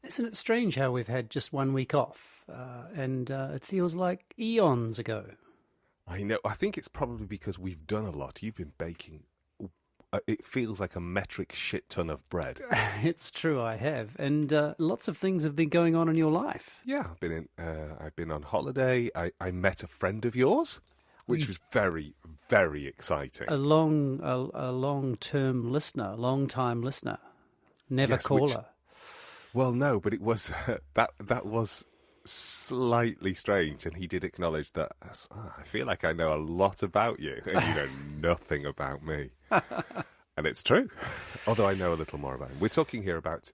Isn't it strange how we've had just 1 week off, and it feels like eons ago? I know. I think it's probably because we've done a lot. You've been baking. It feels like a metric shit ton of bread. It's true, I have, and lots of things have been going on in your life. Yeah, I've been on holiday. I met a friend of yours, which was very, very exciting. A long-term listener, long-time listener, never caller. Well, no, but it was that was slightly strange, and he did acknowledge that. I feel like I know a lot about you, and you know nothing about me, and it's true. Although I know a little more about him. We're talking here about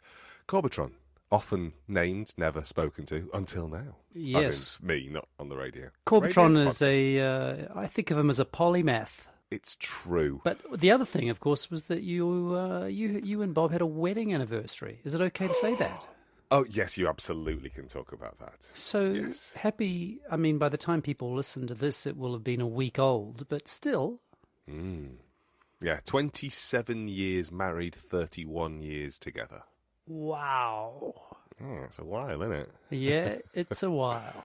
Corbetron, often named, never spoken to until now. Yes, as in me, not on the radio. Corbetron is I think of him as a polymath. It's true. But the other thing, of course, was that you and Bob had a wedding anniversary. Is it okay to say that? Oh, yes, you absolutely can talk about that. So yes. Happy, I mean, by the time people listen to this, it will have been a week old, but still. Yeah, 27 years married, 31 years together. Wow. Yeah, it's a while, isn't it? Yeah, it's a while.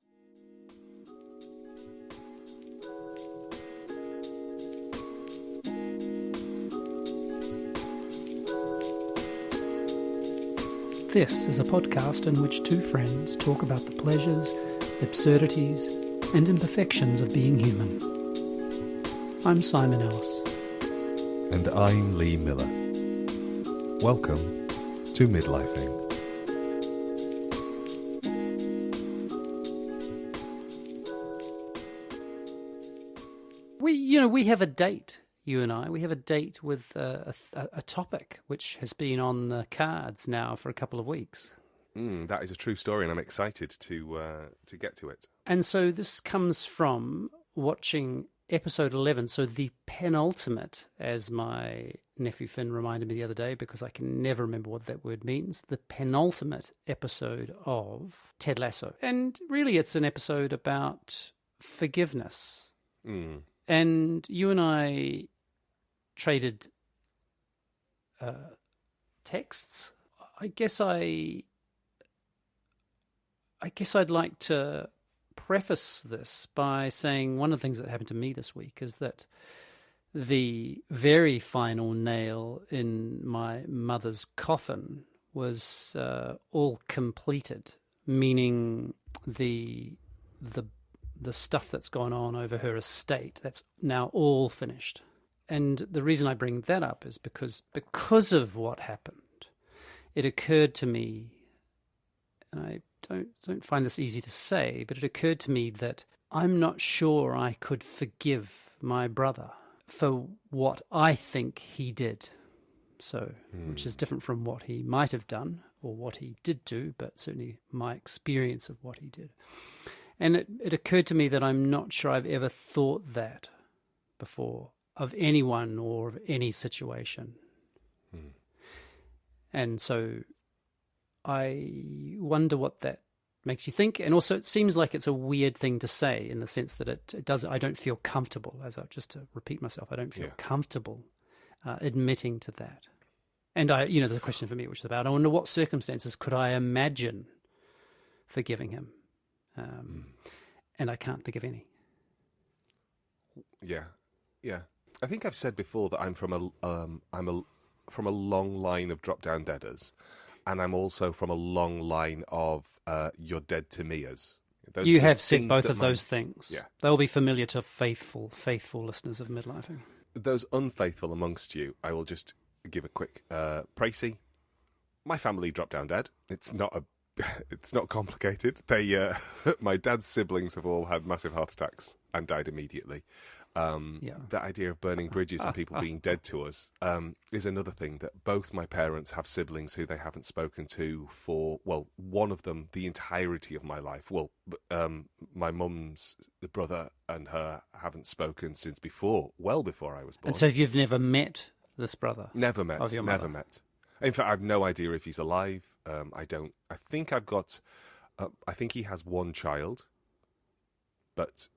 This is a podcast in which two friends talk about the pleasures, absurdities, and imperfections of being human. I'm Simon Ellis. And I'm Lee Miller. Welcome to Midlifing. We have a date. You and I, we have a date with a topic which has been on the cards now for a couple of weeks. That is a true story, and I'm excited to get to it. And so this comes from watching episode 11, so the penultimate, as my nephew Finn reminded me the other day, because I can never remember what that word means, the penultimate episode of Ted Lasso. And really it's an episode about forgiveness. And you and I traded texts. I guess I'd like to preface this by saying one of the things that happened to me this week is that the very final nail in my mother's coffin was all completed, meaning the stuff that's gone on over her estate, that's now all finished. And the reason I bring that up is because of what happened, it occurred to me, and I don't find this easy to say, but it occurred to me that I'm not sure I could forgive my brother for what I think he did. So, which is different from what he might have done or what he did do, but certainly my experience of what he did. And it occurred to me that I'm not sure I've ever thought that before of anyone or of any situation. And so I wonder what that makes you think. And also it seems like it's a weird thing to say in the sense that it does. I don't feel comfortable, just to repeat myself, I don't feel comfortable admitting to that. And there's a question for me which is about, I wonder what circumstances could I imagine forgiving him? And I can't think of any. Yeah. I think I've said before that I'm from a long line of drop-down deaders, and I'm also from a long line of you're dead to me's. You have said both of those things. Yeah. They'll be familiar to faithful listeners of Midlifing. Those unfaithful amongst you, I will just give a quick précis. My family dropped down dead. It's not complicated. My dad's siblings have all had massive heart attacks and died immediately. That idea of burning bridges and people being dead to us is another thing, that both my parents have siblings who they haven't spoken to for, one of them the entirety of my life. My mum's brother and her haven't spoken since well before I was born. And so you've never met this brother? Never met. Of your mother? Never met. In fact, I have no idea if he's alive. I think he has one child, but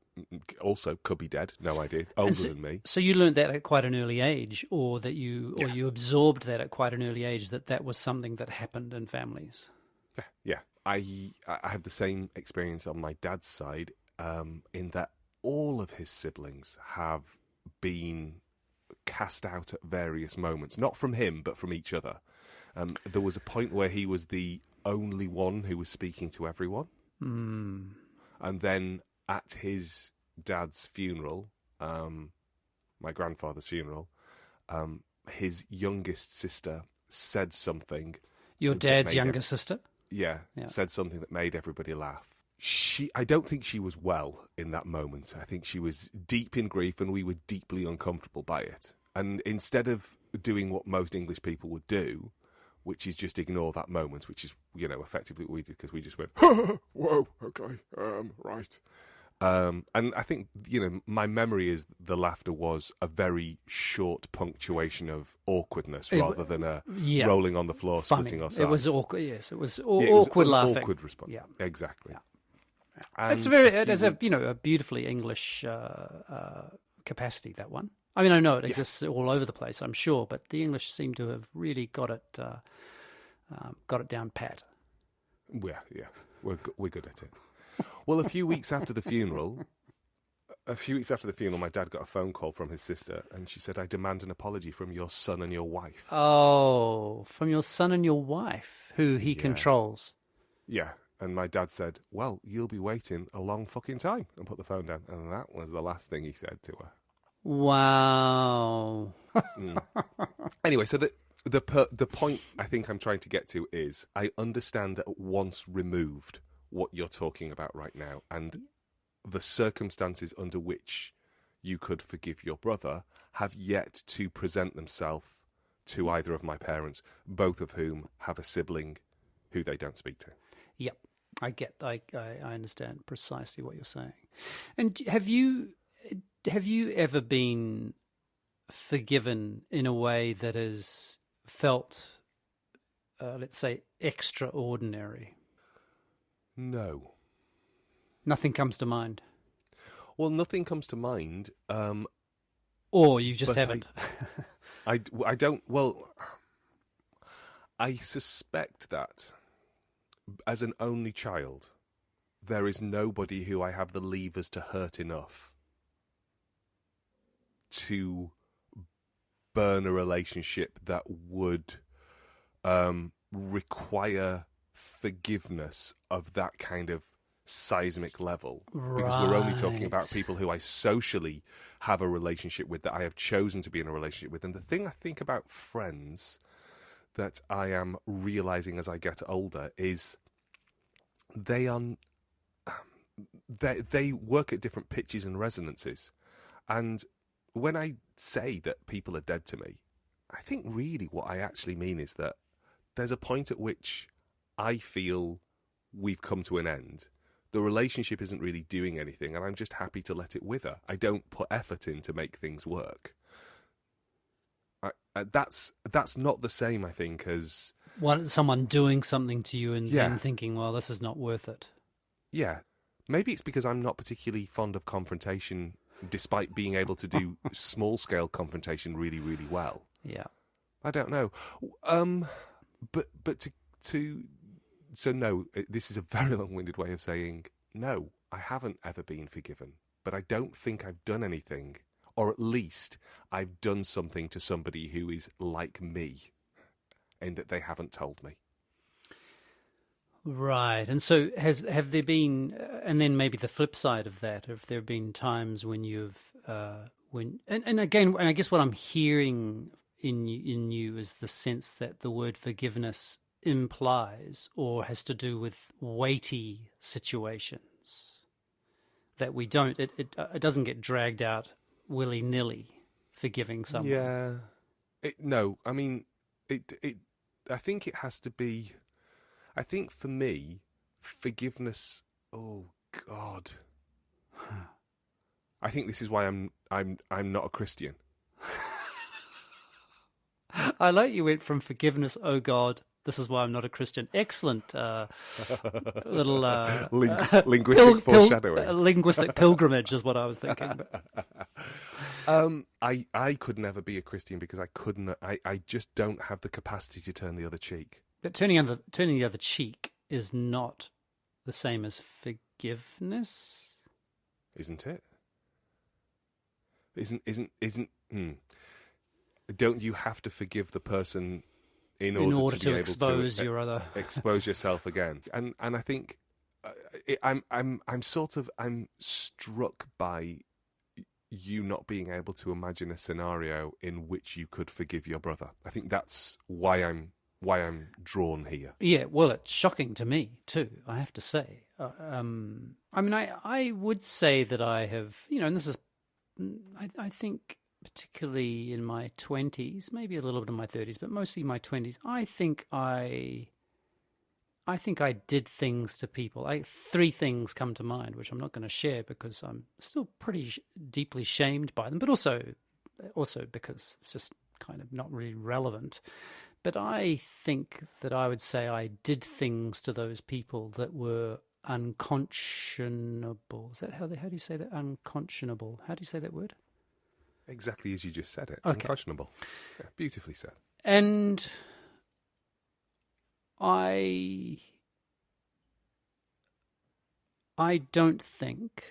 also could be dead. No idea. Older than me. So you learned that at quite an early age, or you absorbed that at quite an early age, that was something that happened in families. Yeah, I have the same experience on my dad's side, in that all of his siblings have been cast out at various moments, not from him, but from each other. There was a point where he was the only one who was speaking to everyone. And then at his dad's funeral, my grandfather's funeral, his youngest sister said something. Your dad's younger sister? Yeah, said something that made everybody laugh. I don't think she was well in that moment. I think she was deep in grief, and we were deeply uncomfortable by it. And instead of doing what most English people would do, which is just ignore that moment, which is, effectively what we did, because we just went, whoa, okay, right. And I think, my memory is the laughter was a very short punctuation of awkwardness rather than a rolling on the floor, funny. splitting our sides. It was awkward, yes. It was awkward laughing. Awkward response. Yeah. Exactly. Yeah. And It is a beautifully English capacity, that one. I mean, I know it exists all over the place, I'm sure, but the English seem to have really got it down pat. Yeah, we're good at it. Well, a few weeks after the funeral, my dad got a phone call from his sister, and she said, "I demand an apology from your son and your wife." Oh, from your son and your wife, who he controls. Yeah, and my dad said, "Well, you'll be waiting a long fucking time," and put the phone down, and that was the last thing he said to her. Wow. Anyway, so the point I think I'm trying to get to is I understand at once removed what you're talking about right now, and the circumstances under which you could forgive your brother have yet to present themselves to either of my parents, both of whom have a sibling who they don't speak to. Yep, I understand precisely what you're saying. And have you ever been forgiven in a way that has felt, let's say, extraordinary? No. Nothing comes to mind? Well, nothing comes to mind. Or you just haven't? I don't. Well, I suspect that as an only child, there is nobody who I have the levers to hurt enough to burn a relationship that would require forgiveness of that kind of seismic level, because we're only talking about people who I socially have a relationship with, that I have chosen to be in a relationship with. And the thing I think about friends that I am realizing as I get older is they work at different pitches and resonances. And when I say that people are dead to me, I think really what I actually mean is that there's a point at which I feel we've come to an end. The relationship isn't really doing anything, and I'm just happy to let it wither. I don't put effort in to make things work. That's not the same, I think, as someone doing something to you and then thinking, well, this is not worth it. Yeah. Maybe it's because I'm not particularly fond of confrontation, despite being able to do small-scale confrontation really, really well. Yeah. I don't know. But so no, this is a very long-winded way of saying, no, I haven't ever been forgiven, but I don't think I've done anything, or at least I've done something to somebody who is like me, in that they haven't told me. Right. And so have there been, and then maybe the flip side of that, have there been times when you've, and again, and I guess what I'm hearing in you is the sense that the word forgiveness implies or has to do with weighty situations, that we don't, it doesn't get dragged out willy-nilly, forgiving someone. Yeah. No, I mean, I think it has to be, I think for me, forgiveness, oh God. I think this is why I'm not a Christian. I like you went from forgiveness, oh God, this is why I'm not a Christian. Excellent little linguistic foreshadowing. Linguistic pilgrimage is what I was thinking. I could never be a Christian because I couldn't. I just don't have the capacity to turn the other cheek. But turning the other cheek is not the same as forgiveness. Isn't it? Don't you have to forgive the person in order to be able expose to your other expose yourself again? And I think I'm struck by you not being able to imagine a scenario in which you could forgive your brother. I think that's why I'm drawn here. Yeah, well, it's shocking to me too, I have to say. I mean, I would say that I have, and this is, I think, particularly in my 20s, maybe a little bit in my 30s, but mostly my 20s, I think I did things to people. Three things come to mind, which I'm not going to share because I'm still pretty deeply shamed by them, but also because it's just kind of not really relevant. But I think that I would say I did things to those people that were unconscionable. Is that how do you say that? Unconscionable. How do you say that word? Exactly as you just said it. Okay. Unconscionable. Yeah, beautifully said. And I don't think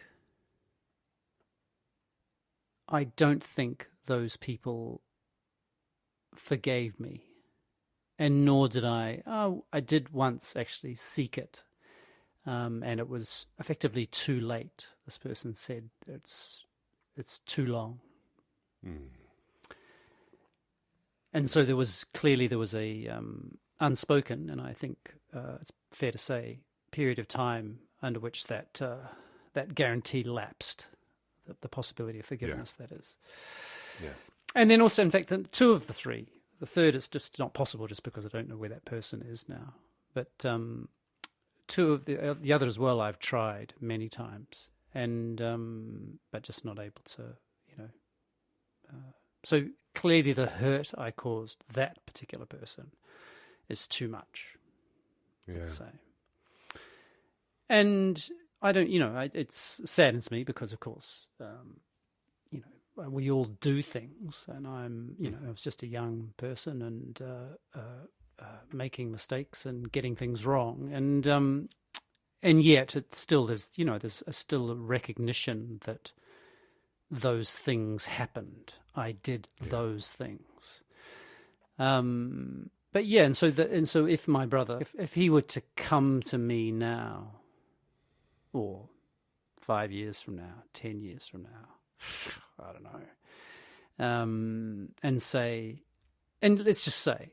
those people forgave me. And nor did I. Oh, I did once actually seek it, and it was effectively too late. This person said it's too long, and so there was a unspoken, and I think it's fair to say, period of time under which that guarantee lapsed, the possibility of forgiveness. Yeah. That is, yeah. And then also, in fact, two of the three. The third is just not possible, just because I don't know where that person is now. But two of the other as well, I've tried many times, and but just not able to, So clearly, the hurt I caused that particular person is too much. Yeah. Let's say, and I don't, it saddens me because, of course, we all do things, and I'm, I was just a young person and making mistakes and getting things wrong, and yet it's still there's still a recognition that those things happened. I did those things, but yeah, and so if my brother, if he were to come to me now, or 5 years from now, 10 years from now, I don't know, and say, and let's just say,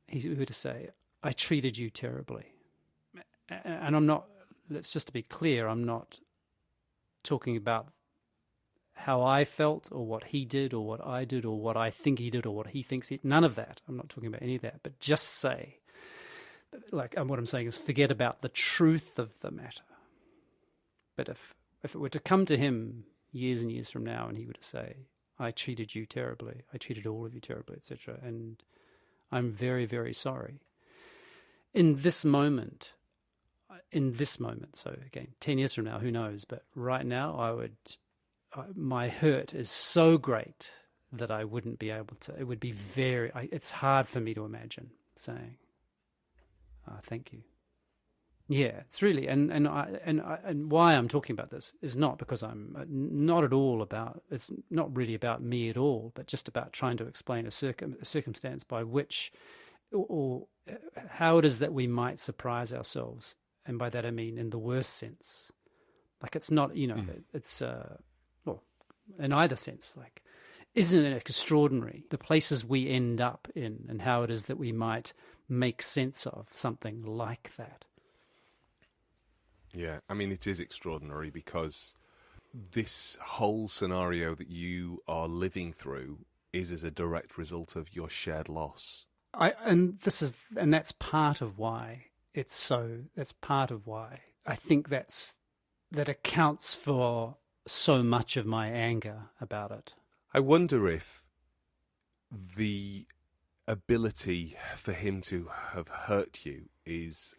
he were to say, I treated you terribly. And I'm not, let's just to be clear, I'm not talking about how I felt or what he did or what I did or what I think he did or what he thinks he, none of that. I'm not talking about any of that, but just say, what I'm saying is forget about the truth of the matter. But if it were to come to him years and years from now, and he were to say, I treated you terribly, I treated all of you terribly, etc., and I'm very, very sorry. In this moment, so again, 10 years from now, who knows, but right now my hurt is so great that I wouldn't be able to, it would be it's hard for me to imagine saying, thank you. Yeah, it's really, and why I'm talking about this is not because I'm not at all about, it's not really about me at all, but just about trying to explain a circumstance by which, or how it is that we might surprise ourselves, and by that I mean in the worst sense. Like it's not, it's, well, in either sense, like, isn't it extraordinary the places we end up in and how it is that we might make sense of something like that? Yeah, I mean, it is extraordinary because this whole scenario that you are living through is as a direct result of your shared loss. And that's part of why that's part of why I think that accounts for so much of my anger about it. I wonder if the ability for him to have hurt you is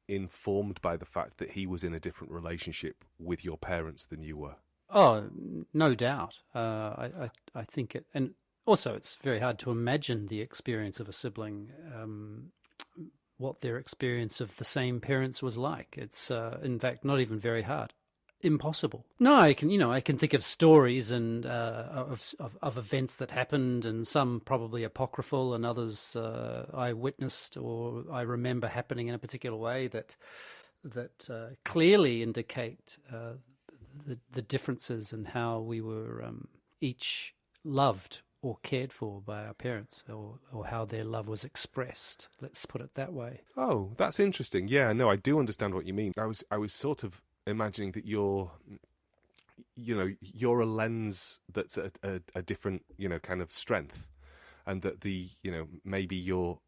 informed by the fact that he was in a different relationship with your parents than you were. Oh, no doubt. I think it, and also it's very hard to imagine the experience of a sibling what their experience of the same parents was like. It's in fact not even very hard. Impossible. No, I can think of stories and of events that happened, and some probably apocryphal, and others I witnessed or I remember happening in a particular way that clearly indicate the differences in how we were each loved or cared for by our parents, or how their love was expressed. Let's put it that way. Oh, that's interesting. Yeah, no, I do understand what you mean. I was sort of imagining that you're a lens that's a different, kind of strength, and that maybe your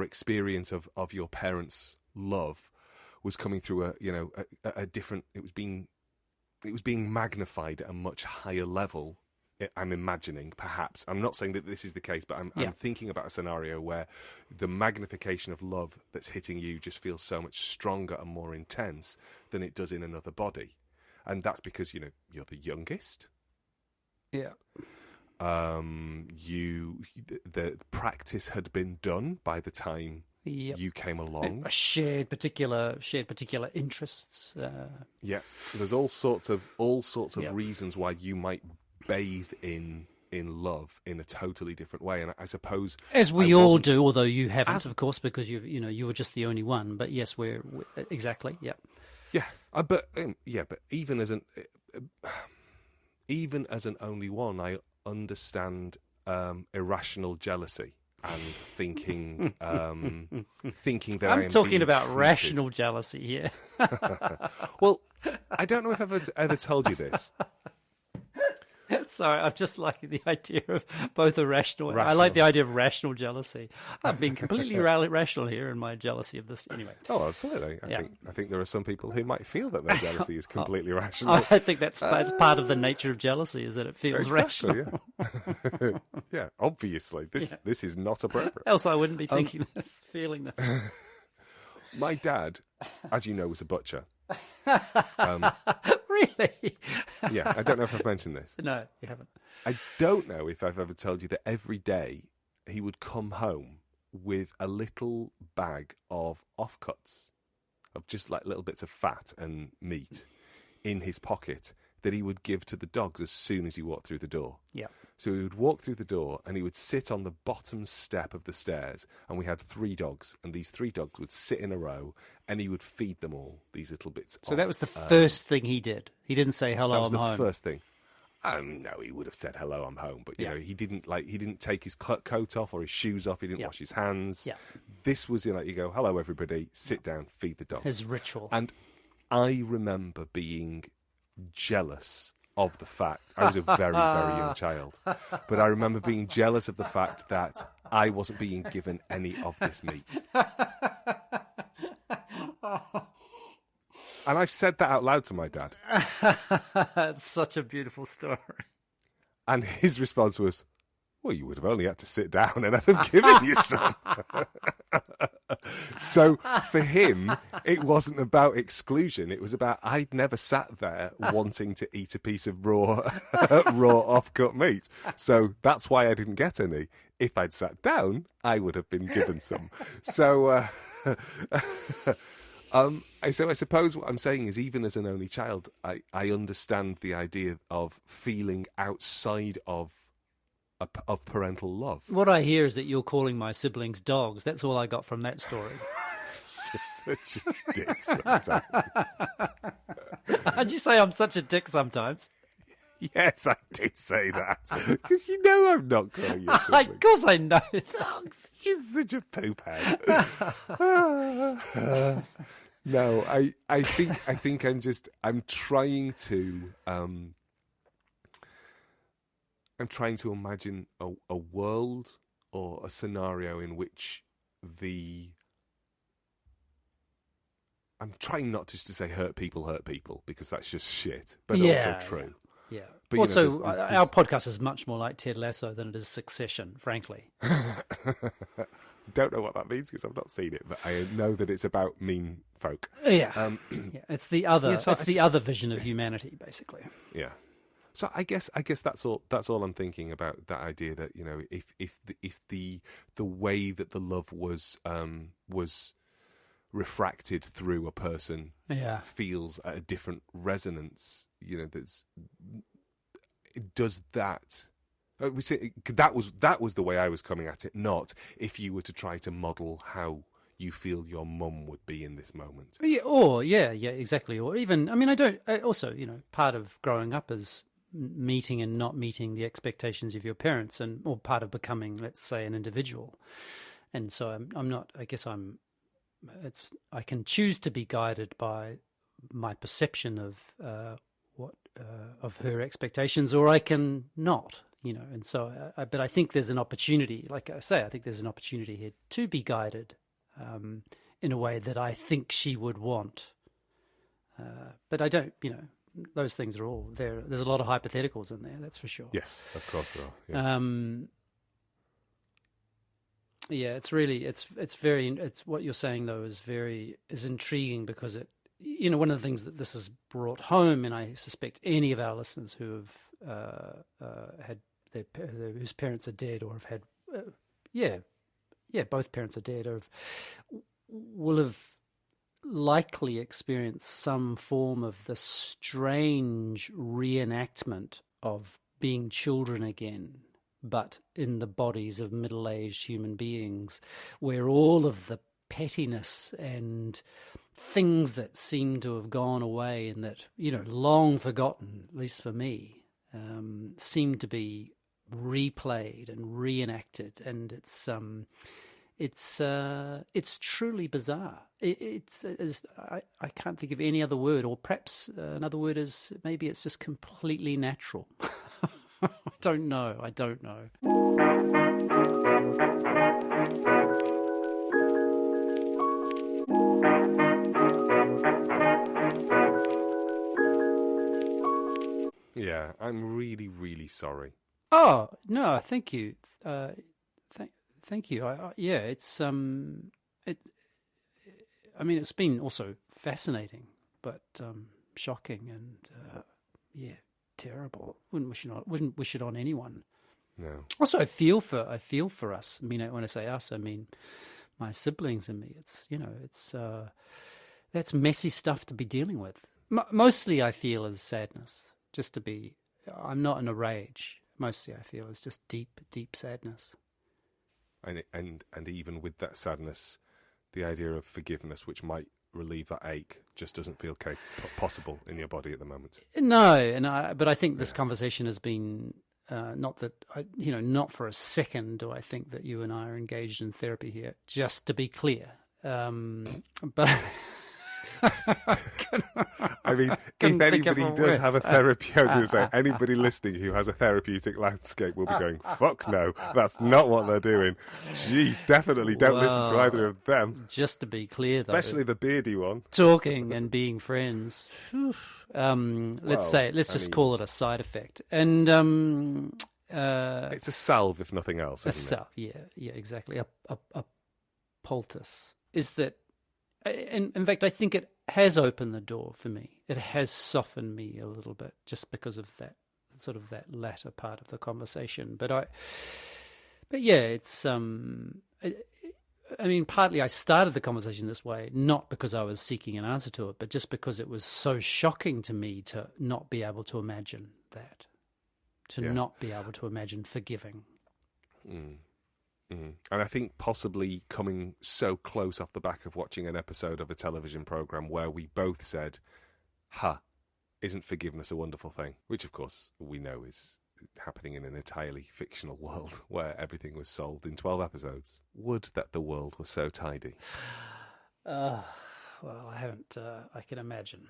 experience of your parents' love was coming through a different. It was being magnified at a much higher level. I'm imagining, perhaps. I'm not saying that this is the case, but I'm thinking about a scenario where the magnification of love that's hitting you just feels so much stronger and more intense than it does in another body. And that's because, you're the youngest. Yeah. The practice had been done by the time you came along. A shared particular interests. Yeah. There's all sorts of reasons why you might bathe in love in a totally different way, and I suppose as we all do, although you haven't, of course, because you were just the only one. But yes, we're exactly, yeah, but even as an only one, I understand irrational jealousy and thinking that I'm talking about rational jealousy here. Well, I don't know if I've ever told you this. Sorry, I'm just liking the idea of both irrational. I like the idea of rational jealousy. I'm being completely rational here in my jealousy of this. Anyway. Oh, absolutely. I think there are some people who might feel that their jealousy is completely rational. I think that's part of the nature of jealousy, is that it feels rational. Yeah. Yeah, obviously. This is not appropriate. Else I wouldn't be thinking this, feeling this. My dad, as you know, was a butcher. Really? Yeah, I don't know if I've mentioned this. No, you haven't. I don't know if I've ever told you that every day he would come home with a little bag of offcuts, of just like little bits of fat and meat in his pocket that he would give to the dogs as soon as he walked through the door. Yeah. So he would walk through the door and he would sit on the bottom step of the stairs, and we had 3 dogs, and these 3 dogs would sit in a row and he would feed them all these little bits. So that was the first thing he did. He didn't say hello, I'm home. That was the first thing. No, he would have said hello, I'm home, but he didn't take his coat off or his shoes off. He didn't wash his hands. Yeah. This was you go, hello everybody, sit down, feed the dog. His ritual. And I remember being jealous of the fact, I was a very, very young child, but I remember being jealous of the fact that I wasn't being given any of this meat. And I've said that out loud to my dad. It's such a beautiful story. And his response was, well, you would have only had to sit down and I'd have given you some. So for him, it wasn't about exclusion. It was about I'd never sat there wanting to eat a piece of raw off-cut meat. So that's why I didn't get any. If I'd sat down, I would have been given some. So, so I suppose what I'm saying is, even as an only child, I understand the idea of feeling outside of parental love. What I hear is that you're calling my siblings dogs. That's all I got from that story. You're such a dick sometimes. Did you say I'm such a dick sometimes? Yes, I did say that. Because you know I'm not calling you siblings. Of course I know. Dogs. You're such a poop head. No, I think I'm trying to imagine a world or a scenario in which I'm trying not just to say hurt people, because that's just shit, but also true. Yeah. But, also, our podcast is much more like Ted Lasso than it is Succession, frankly. Don't know what that means because I've not seen it, but I know that it's about mean folk. Yeah, it's the other. It's the other vision of humanity, basically. Yeah. So I guess that's all I'm thinking about, that idea that if the way that the love was refracted through a person Yeah. feels at a different resonance. Does that? We say that was the way I was coming at it. Not if you were to try to model how you feel your mum would be in this moment. Yeah, exactly. Or even, also, part of growing up is meeting and not meeting the expectations of your parents, or part of becoming, let's say, an individual. And so I can choose to be guided by my perception of of her expectations, or I can not. And so, but I think there's an opportunity. Like I say, I think there's an opportunity here to be guided in a way that I think she would want. But I don't. Those things are all there. There's a lot of hypotheticals in there. That's for sure. Yes, of course there are. Yeah. It's really it's what you're saying though is intriguing, because it one of the things that this has brought home, and I suspect any of our listeners who have had whose parents are dead, or have had both parents are dead, or will have likely experienced some form of the strange reenactment of being children again, but in the bodies of middle-aged human beings, where all of the pettiness and things that seem to have gone away and that, long forgotten, at least for me, seem to be replayed and reenacted, and it's truly bizarre. I can't think of any other word, or perhaps another word is maybe it's just completely natural. I don't know. Yeah, I'm really, really sorry. Oh no, thank you. Thank you. It's it's been also fascinating, but shocking and terrible. Wouldn't wish it on anyone. No. Also, I feel for us. When I say us, I mean my siblings and me. It's that's messy stuff to be dealing with. Mostly, I feel is sadness. I'm not in a rage. Mostly, I feel is just deep, deep sadness. And even with that sadness, the idea of forgiveness, which might relieve that ache, just doesn't feel possible in your body at the moment. No, but I think this conversation has been not for a second do I think that you and I are engaged in therapy here. Just to be clear, but. I mean, if anybody does have a therapy, I was going to say, anybody listening who has a therapeutic landscape will be going, fuck no, that's not what they're doing. Jeez, definitely don't listen to either of them. Just to be clear, especially the beardy one. Talking and being friends. Let's just call it a side effect. And it's a salve, if nothing else, isn't it? Yeah, exactly. A poultice. Is that... In fact, I think it has opened the door for me. It has softened me a little bit, just because of that latter part of the conversation. But it's partly I started the conversation this way, not because I was seeking an answer to it, but just because it was so shocking to me to not be able to imagine that, not be able to imagine forgiving. Mm. Mm. And I think possibly coming so close off the back of watching an episode of a television program where we both said, isn't forgiveness a wonderful thing? Which, of course, we know is happening in an entirely fictional world where everything was solved in 12 episodes. Would that the world was so tidy. Well, I haven't. I can imagine.